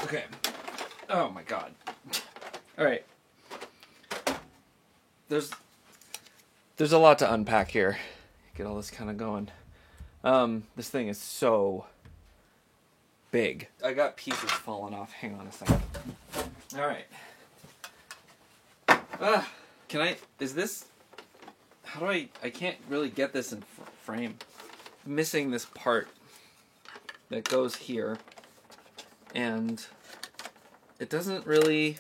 Okay. Oh my god. Alright. There's a lot to unpack here. Get all this kind of going. This thing is so big. I got pieces falling off. Hang on a second. Alright. Can I... Is this... How do I can't really get this in frame. I'm missing this part that goes here. And it doesn't really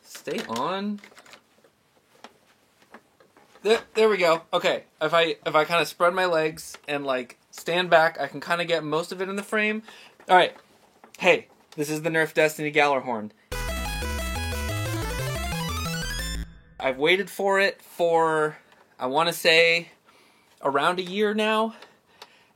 stay on. There we go. Okay, if I kind of spread my legs and like stand back, I can kind of get most of it in the frame. All right. Hey, this is the Nerf Destiny Gjallarhorn. I've waited for it for, I want to say, around a year now.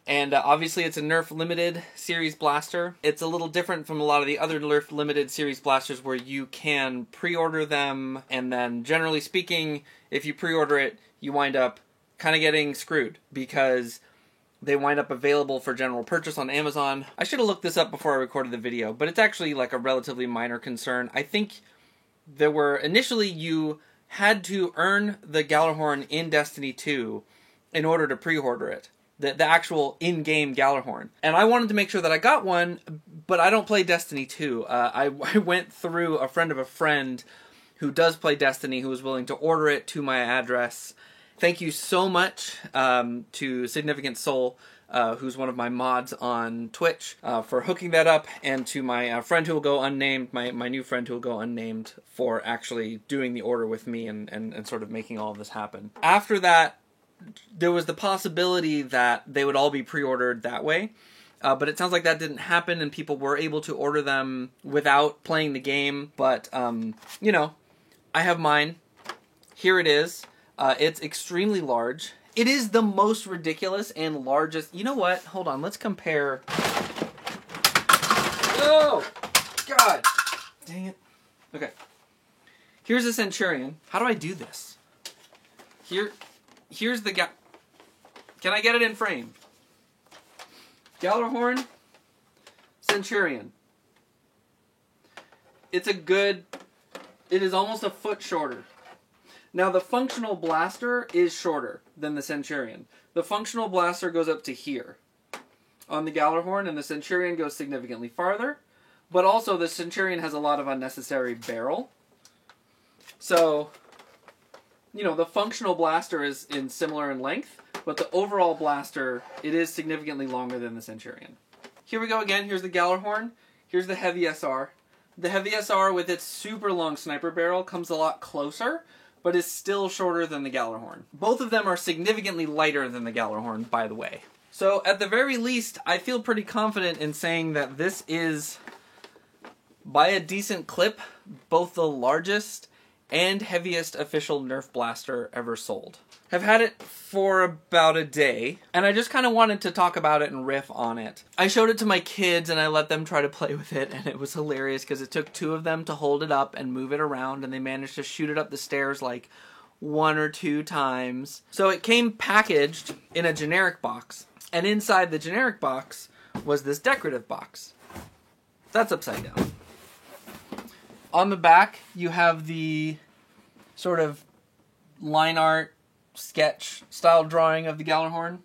And obviously it's a Nerf Limited Series blaster. It's a little different from a lot of the other Nerf Limited Series blasters where you can pre-order them, and then generally speaking, if you pre-order it, you wind up kind of getting screwed because they wind up available for general purchase on Amazon. I should have looked this up before I recorded the video, but it's actually like a relatively minor concern. I think there were, initially you had to earn the Gjallarhorn in Destiny 2 in order to pre-order it. The actual in-game Gjallarhorn. And I wanted to make sure that I got one, but I don't play Destiny 2. I went through a friend of a friend who does play Destiny who was willing to order it to my address. Thank you so much to Significant Soul, who's one of my mods on Twitch, for hooking that up, and to my friend who will go unnamed, my new friend who will go unnamed, for actually doing the order with me and sort of making all of this happen. After that, there was the possibility that they would all be pre-ordered that way, but it sounds like that didn't happen and people were able to order them without playing the game. But, you know, I have mine. Here it is. It's extremely large. It is the most ridiculous and largest... You know what? Hold on. Let's compare... Oh! God! Dang it. Okay. Here's a Centurion. How do I do this? Here's the Can I get it in frame? Gjallarhorn, Centurion. It is almost a foot shorter. Now the functional blaster is shorter than the Centurion. The functional blaster goes up to here on the Gjallarhorn, and the Centurion goes significantly farther. But also the Centurion has a lot of unnecessary barrel. So... You know, the functional blaster is similar in length, but the overall blaster, it is significantly longer than the Centurion. Here we go again. Here's the Gjallarhorn. Here's the Heavy SR. The Heavy SR with its super long sniper barrel comes a lot closer, but is still shorter than the Gjallarhorn. Both of them are significantly lighter than the Gjallarhorn, by the way. So at the very least, I feel pretty confident in saying that this is, by a decent clip, both the largest and heaviest official Nerf blaster ever sold. I've had it for about a day, and I just kind of wanted to talk about it and riff on it. I showed it to my kids, and I let them try to play with it, and it was hilarious because it took two of them to hold it up and move it around, and they managed to shoot it up the stairs like 1 or 2 times. So it came packaged in a generic box, and inside the generic box was this decorative box. That's upside down. On the back, you have the sort of line art sketch style drawing of the Gjallarhorn.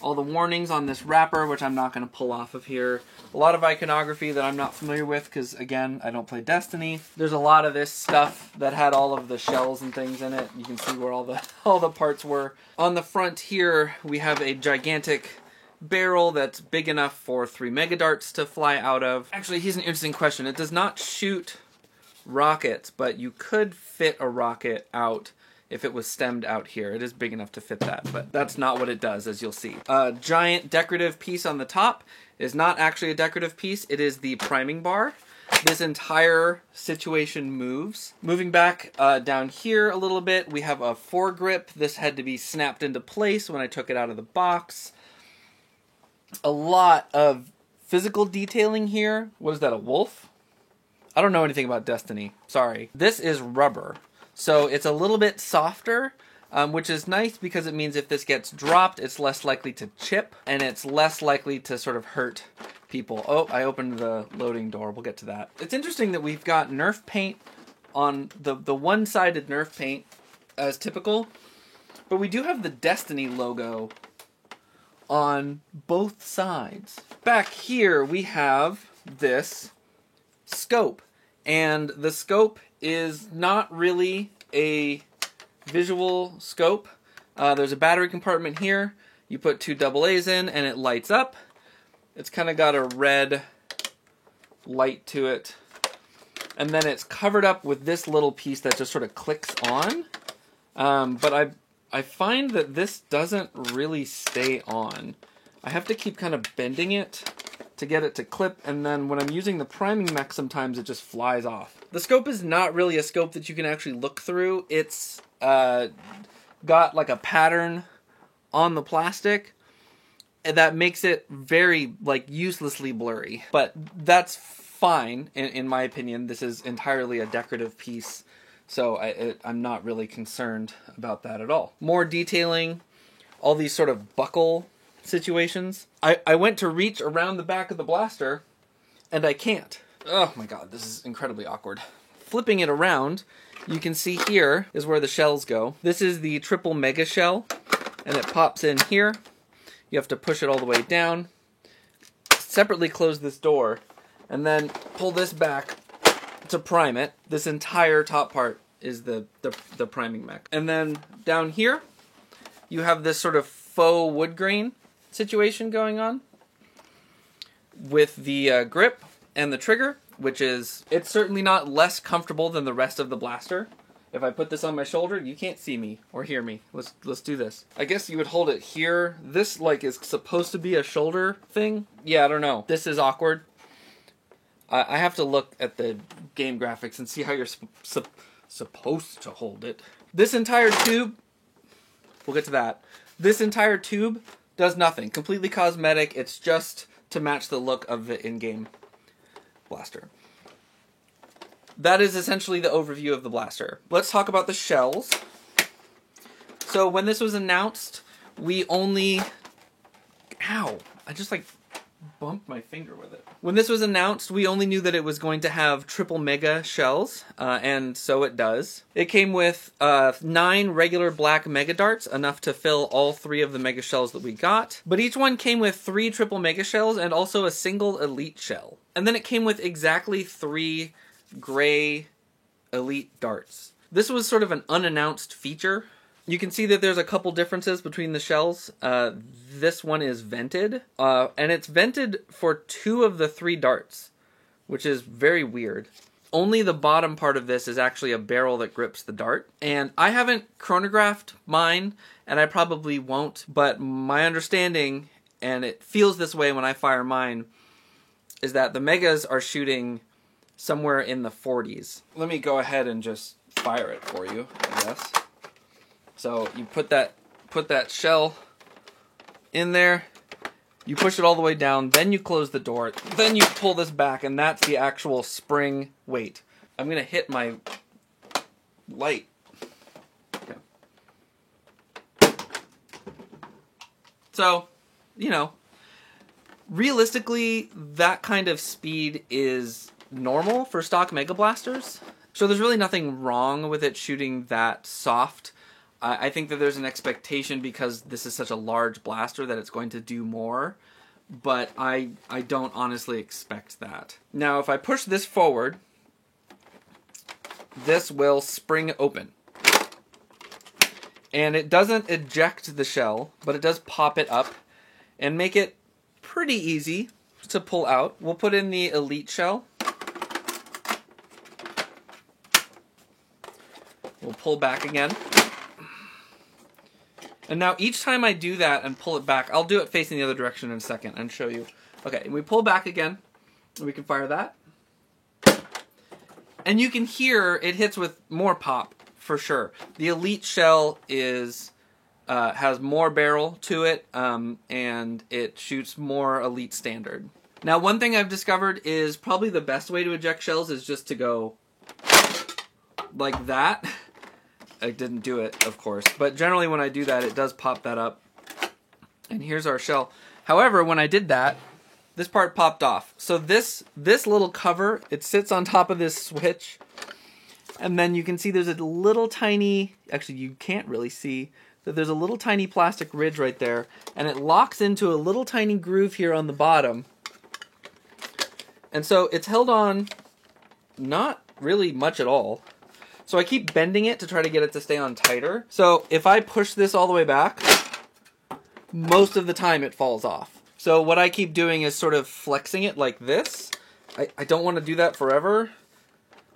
All the warnings on this wrapper, which I'm not going to pull off of here. A lot of iconography that I'm not familiar with because, again, I don't play Destiny. There's a lot of this stuff that had all of the shells and things in it. You can see where all the parts were. On the front here, we have a gigantic barrel that's big enough for 3 megadarts to fly out of. Actually, here's an interesting question. It does not shoot rockets, but you could fit a rocket out if it was stemmed out here. It is big enough to fit that, but that's not what it does, as you'll see. A giant decorative piece on the top is not actually a decorative piece. It is the priming bar. This entire situation moves. Moving back down here a little bit, we have a foregrip. This had to be snapped into place when I took it out of the box. A lot of physical detailing here. What is that, a wolf? I don't know anything about Destiny. Sorry. This is rubber. So it's a little bit softer, which is nice because it means if this gets dropped, it's less likely to chip, and it's less likely to sort of hurt people. Oh, I opened the loading door. We'll get to that. It's interesting that we've got Nerf paint on the one-sided Nerf paint as typical, but we do have the Destiny logo on both sides. Back here we have this scope, and the scope is not really a visual scope. There's a battery compartment here. You put 2 AA's in and it lights up. It's kind of got a red light to it. And then it's covered up with this little piece that just sort of clicks on. But I find that this doesn't really stay on. I have to keep kind of bending it to get it to clip, and then when I'm using the priming mech, sometimes it just flies off. The scope is not really a scope that you can actually look through. It's got like a pattern on the plastic that makes it very like uselessly blurry. But that's fine, in my opinion. This is entirely a decorative piece, so I'm not really concerned about that at all. More detailing, all these sort of buckle situations. I went to reach around the back of the blaster, and I can't. Oh my god, this is incredibly awkward. Flipping it around, you can see here is where the shells go. This is the triple mega shell, and it pops in here. You have to push it all the way down, separately close this door, and then pull this back to prime it. This entire top part is the priming mech. And then down here, you have this sort of faux wood grain situation going on with the grip and the trigger, which is, it's certainly not less comfortable than the rest of the blaster. If I put this on my shoulder, you can't see me or hear me. Let's do this. I guess you would hold it here. This like is supposed to be a shoulder thing. Yeah, I don't know. This is awkward. I have to look at the game graphics and see how you're supposed to hold it. This entire tube, we'll get to that. This entire tube does nothing. Completely cosmetic. It's just to match the look of the in-game blaster. That is essentially the overview of the blaster. Let's talk about the shells. So when this was announced, we only... Ow! I just like bumped my finger with it. When this was announced, we only knew that it was going to have triple mega shells, and so it does. It came with 9 regular black mega darts, enough to fill all 3 of the mega shells that we got. But each one came with 3 triple mega shells and also a single elite shell. And then it came with exactly 3 gray elite darts. This was sort of an unannounced feature. You can see that there's a couple differences between the shells. This one is vented, and it's vented for 2 of the 3 darts, which is very weird. Only the bottom part of this is actually a barrel that grips the dart. And I haven't chronographed mine, and I probably won't, but my understanding, and it feels this way when I fire mine, is that the megas are shooting somewhere in the 40s. Let me go ahead and just fire it for you, I guess. So you put that shell in there, you push it all the way down, then you close the door, then you pull this back, and that's the actual spring weight. I'm gonna hit my light. Okay. So, you know, realistically, that kind of speed is normal for stock Mega Blasters. So there's really nothing wrong with it shooting that soft. I think that there's an expectation because this is such a large blaster that it's going to do more, but I don't honestly expect that. Now, if I push this forward, this will spring open. And it doesn't eject the shell, but it does pop it up and make it pretty easy to pull out. We'll put in the elite shell. We'll pull back again. And now each time I do that and pull it back, I'll do it facing the other direction in a second and show you. Okay, and we pull back again, and we can fire that. And you can hear it hits with more pop, for sure. The elite shell is has more barrel to it, and it shoots more elite standard. Now, one thing I've discovered is probably the best way to eject shells is just to go like that. I didn't do it, of course, but generally when I do that, it does pop that up. And here's our shell. However, when I did that, this part popped off. So this little cover, it sits on top of this switch. And then you can see there's a little tiny, actually you can't really see, that there's a little tiny plastic ridge right there. And it locks into a little tiny groove here on the bottom. And so it's held on not really much at all. So I keep bending it to try to get it to stay on tighter. So if I push this all the way back, most of the time it falls off. So what I keep doing is sort of flexing it like this. I don't want to do that forever.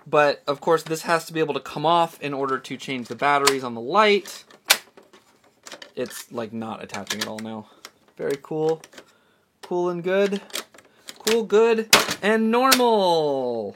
But of course this has to be able to come off in order to change the batteries on the light. It's like not attaching at all now. Very cool. Cool and good. Cool, good, and normal.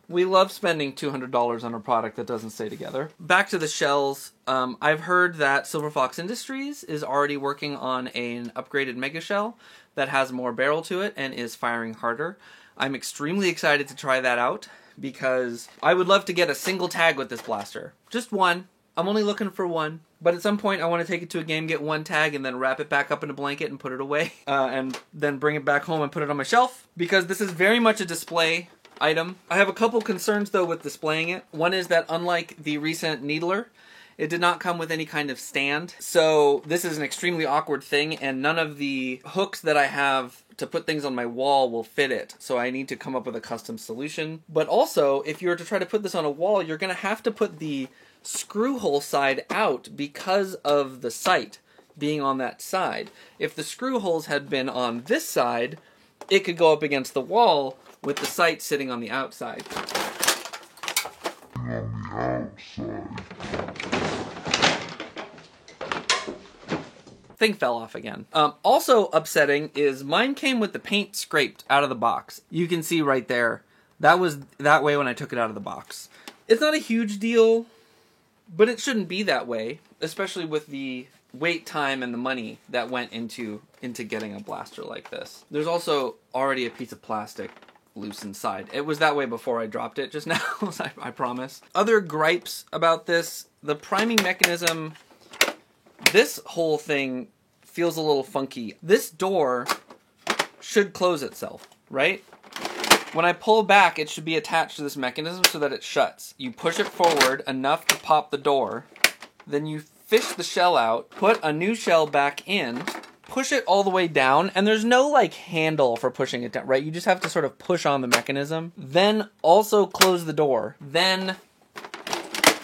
We love spending $200 on a product that doesn't stay together. Back to the shells. I've heard that Silver Fox Industries is already working on an upgraded Mega Shell that has more barrel to it and is firing harder. I'm extremely excited to try that out because I would love to get a single tag with this blaster. Just one. I'm only looking for one. But at some point I want to take it to a game, get one tag, and then wrap it back up in a blanket and put it away. And then bring it back home and put it on my shelf. Because this is very much a display item. I have a couple concerns though with displaying it. One is that unlike the recent Needler, it did not come with any kind of stand. So this is an extremely awkward thing, and none of the hooks that I have to put things on my wall will fit it. So I need to come up with a custom solution. But also, if you were to try to put this on a wall, you're going to have to put the screw hole side out because of the sight being on that side. If the screw holes had been on this side, it could go up against the wall with the sight sitting on the outside. Thing fell off again. Also upsetting is mine came with the paint scraped out of the box. You can see right there. That was that way when I took it out of the box. It's not a huge deal, but it shouldn't be that way, especially with the wait time and the money that went into getting a blaster like this. There's also already a piece of plastic loose inside. It was that way before I dropped it just now, I promise. Other gripes about this, the priming mechanism, this whole thing feels a little funky. This door should close itself, right? When I pull back, it should be attached to this mechanism so that it shuts. You push it forward enough to pop the door, then you fish the shell out, put a new shell back in, push it all the way down, and there's no like handle for pushing it down, right? You just have to sort of push on the mechanism, then also close the door, then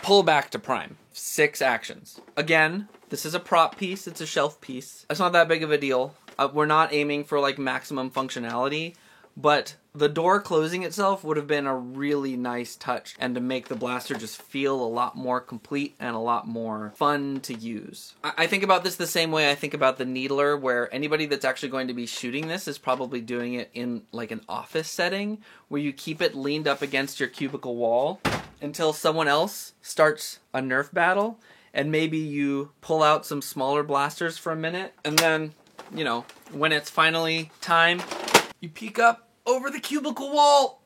pull back to prime. 6 actions. Again, this is a prop piece, it's a shelf piece. It's not that big of a deal. We're not aiming for like maximum functionality, but the door closing itself would have been a really nice touch and to make the blaster just feel a lot more complete and a lot more fun to use. I think about this the same way I think about the Needler, where anybody that's actually going to be shooting this is probably doing it in like an office setting where you keep it leaned up against your cubicle wall until someone else starts a Nerf battle, and maybe you pull out some smaller blasters for a minute, and then, you know, when it's finally time, you peek up over the cubicle wall,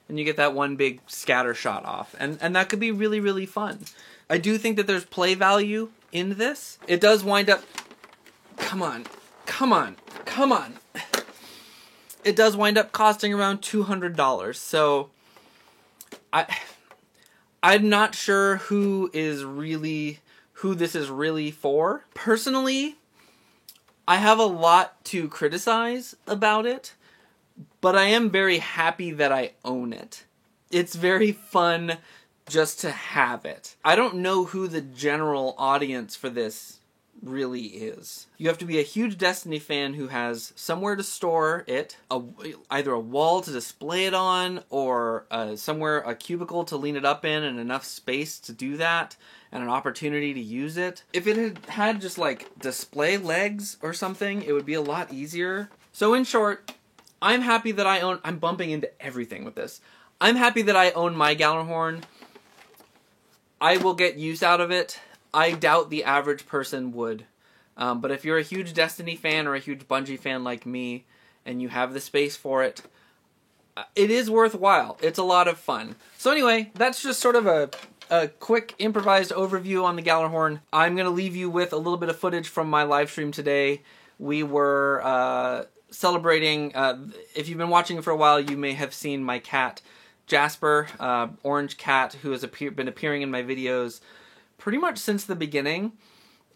and you get that one big scatter shot off. And that could be really, really fun. I do think that there's play value in this. It does wind up... Come on. Come on. Come on. It does wind up costing around $200. So I'm not sure who this is really for. Personally, I have a lot to criticize about it, but I am very happy that I own it. It's very fun just to have it. I don't know who the general audience for this really is. You have to be a huge Destiny fan who has somewhere to store it, either a wall to display it on, or somewhere, a cubicle to lean it up in, and enough space to do that, and an opportunity to use it. If it had just like display legs or something, it would be a lot easier. So in short, I'm happy that I own... I'm bumping into everything with this. I'm happy that I own my Gjallarhorn. I will get use out of it. I doubt the average person would. But if you're a huge Destiny fan or a huge Bungie fan like me, and you have the space for it, it is worthwhile. It's a lot of fun. So anyway, that's just sort of a quick improvised overview on the Gjallarhorn. I'm going to leave you with a little bit of footage from my live stream today. we were celebrating. If you've been watching for a while, you may have seen my cat, Jasper, orange cat, who has been appearing in my videos pretty much since the beginning.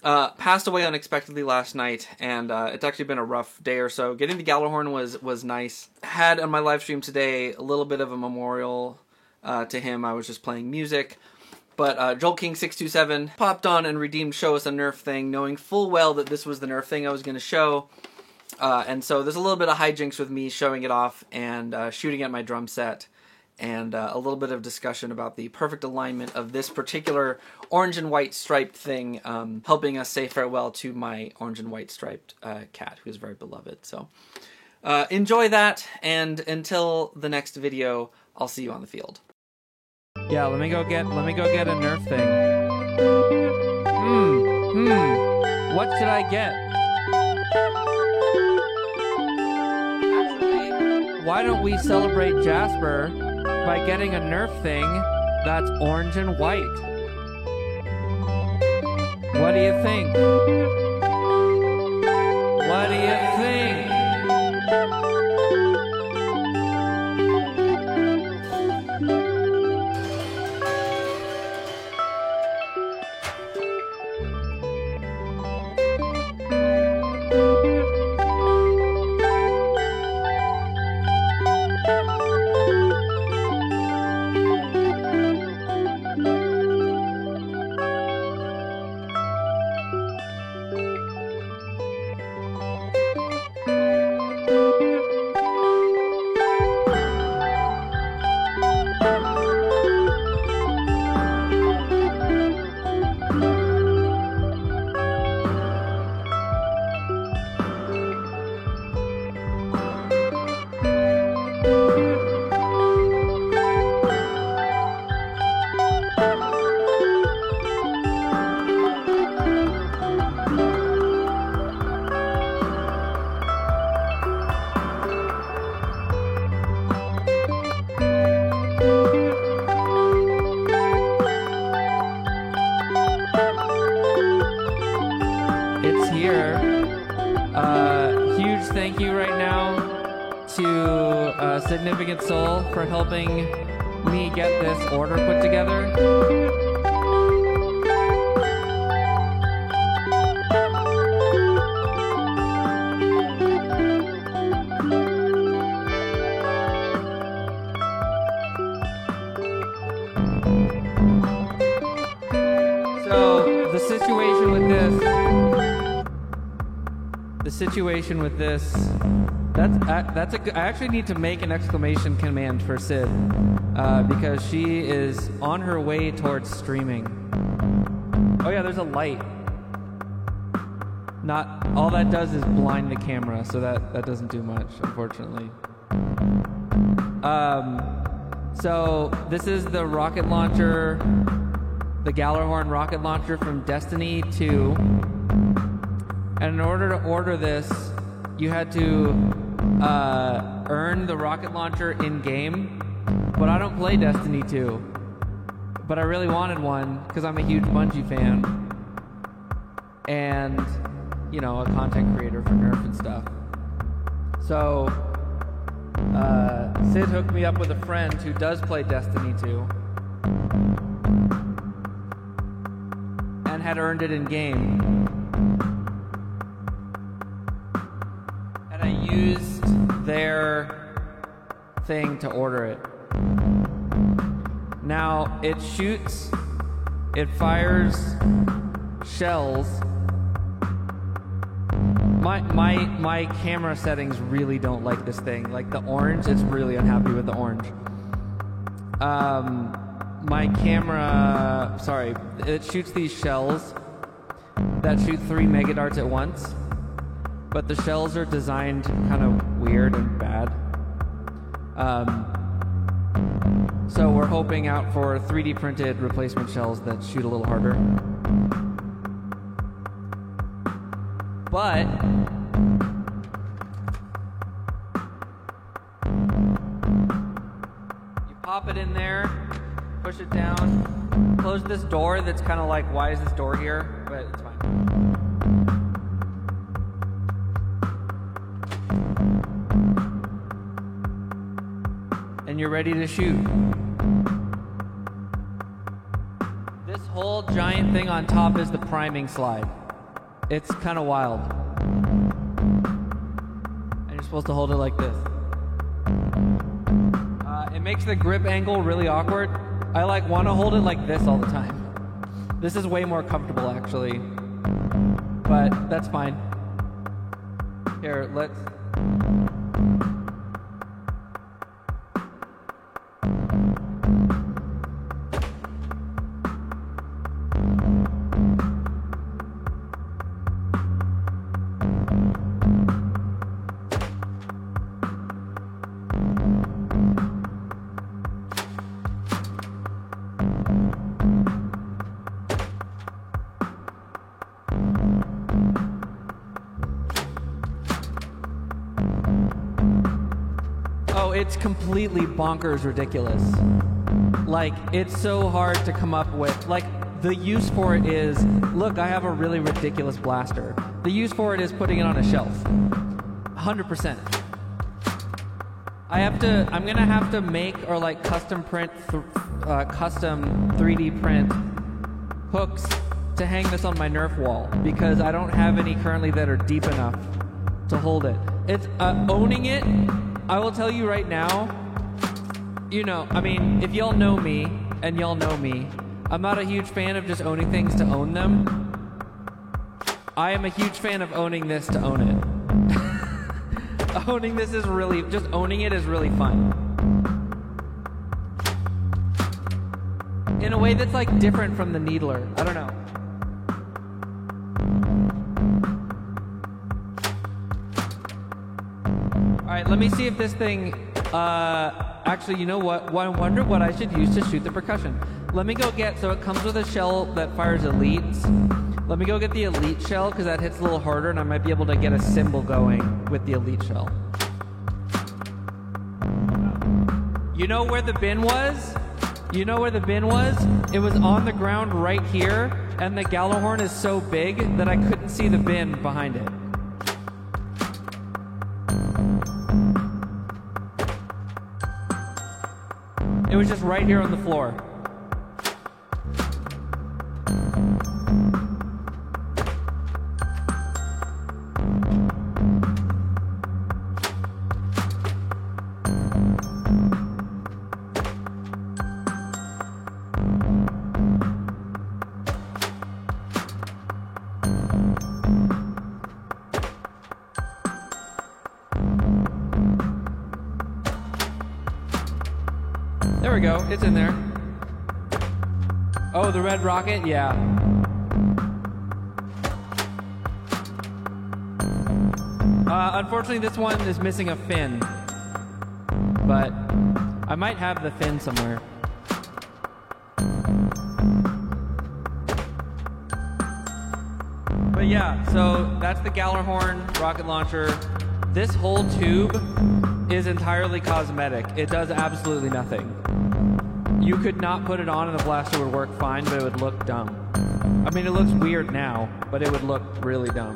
Passed away unexpectedly last night, and it's actually been a rough day or so. Getting the Gjallarhorn was nice. Had on my live stream today a little bit of a memorial to him. I was just playing music. But JoltKing627 popped on and redeemed Show Us a Nerf Thing, knowing full well that this was the Nerf thing I was going to show. And so there's a little bit of hijinks with me showing it off and shooting at my drum set. And a little bit of discussion about the perfect alignment of this particular orange and white striped thing, helping us say farewell to my orange and white striped cat, who is very beloved. So enjoy that, and until the next video, I'll see you on the field. Yeah, let me go get a Nerf thing. What should I get? Why don't we celebrate Jasper by getting a Nerf thing that's orange and white? What do you think? What do you think? Huge thank you right now to Significant Soul for helping me get this order put together. So the situation with this, I actually need to make an exclamation command for Sid, because she is on her way towards streaming. Oh yeah, there's a light. Not all that does is blind the camera, so that doesn't do much, unfortunately. So this is the rocket launcher, the Gjallarhorn rocket launcher from Destiny 2. And in order to order this, you had to earn the rocket launcher in-game. But I don't play Destiny 2. But I really wanted one, because I'm a huge Bungie fan. And, you know, a content creator for Nerf and stuff. So, Sid hooked me up with a friend who does play Destiny 2. And had earned it in-game. Used their thing to order it. Now it fires shells. My camera settings really don't like this thing. Like the orange, it's really unhappy with the orange. My camera, it shoots these shells that shoot 3 megadarts at once. But the shells are designed kind of weird and bad. So we're hoping out for 3D printed replacement shells that shoot a little harder. But you pop it in there, push it down, close this door that's kind of like, why is this door here? But it's fine. when you're ready to shoot. This whole giant thing on top is the priming slide. It's kind of wild. And you're supposed to hold it like this. It makes the grip angle really awkward. I want to hold it like this all the time. This is way more comfortable actually, but that's fine. Here, let's... It's completely bonkers ridiculous. It's so hard to come up with. The use for it is, look, I have a really ridiculous blaster. The use for it is putting it on a shelf. 100%. I'm gonna have to make or custom print, custom 3D print hooks to hang this on my Nerf wall because I don't have any currently that are deep enough to hold it. It's owning it. I will tell you right now, if y'all know me, and y'all know me, I'm not a huge fan of just owning things to own them. I am a huge fan of owning this to own it. Owning it is really fun. In a way that's different from the Needler. I don't know. Alright, let me see if this thing, actually, you know what? I wonder what I should use to shoot the percussion. Let me go so it comes with a shell that fires elites. Let me go get the elite shell, because that hits a little harder, and I might be able to get a cymbal going with the elite shell. You know where the bin was? You know where the bin was? It was on the ground right here, and the Gjallarhorn is so big that I couldn't see the bin behind it. It was just right here on the floor. There we go, it's in there. Oh, the red rocket? Yeah. Unfortunately, this one is missing a fin. But I might have the fin somewhere. But yeah, so that's the Gjallarhorn rocket launcher. This whole tube is entirely cosmetic. It does absolutely nothing. You could not put it on and the blaster would work fine, but it would look dumb. I mean, it looks weird now, but it would look really dumb.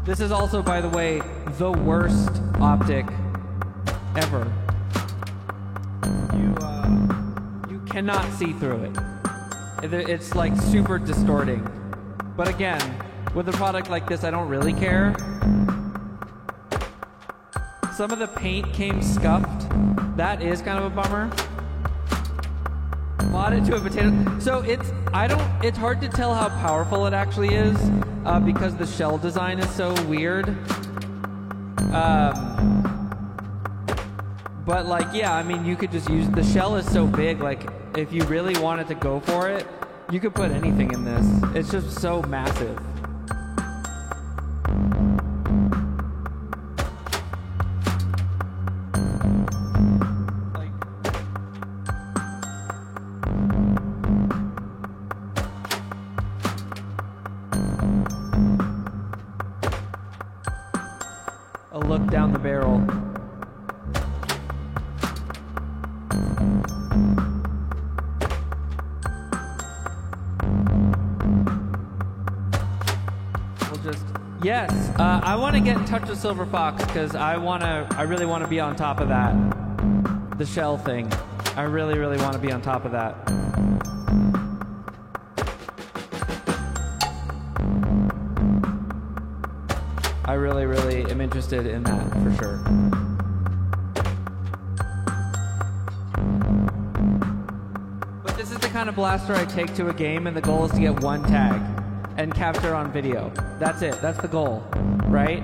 This is also, by the way, the worst optic ever. You cannot see through it. It's super distorting. But again, with a product like this, I don't really care. Some of the paint came scuffed. That is kind of a bummer. Mod it to a potato. So it's hard to tell how powerful it actually is because the shell design is so weird. But yeah, I mean, you could just use, the shell is so big, if you really wanted to go for it, you could put anything in this. It's just so massive. A look down the barrel. interest. Yes, I want to get in touch with Silver Fox because I really want to be on top of that. The shell thing. I really, really want to be on top of that. I really, really am interested in that for sure. But this is the kind of blaster I take to a game, and the goal is to get one tag and capture on video. That's it. That's the goal, right?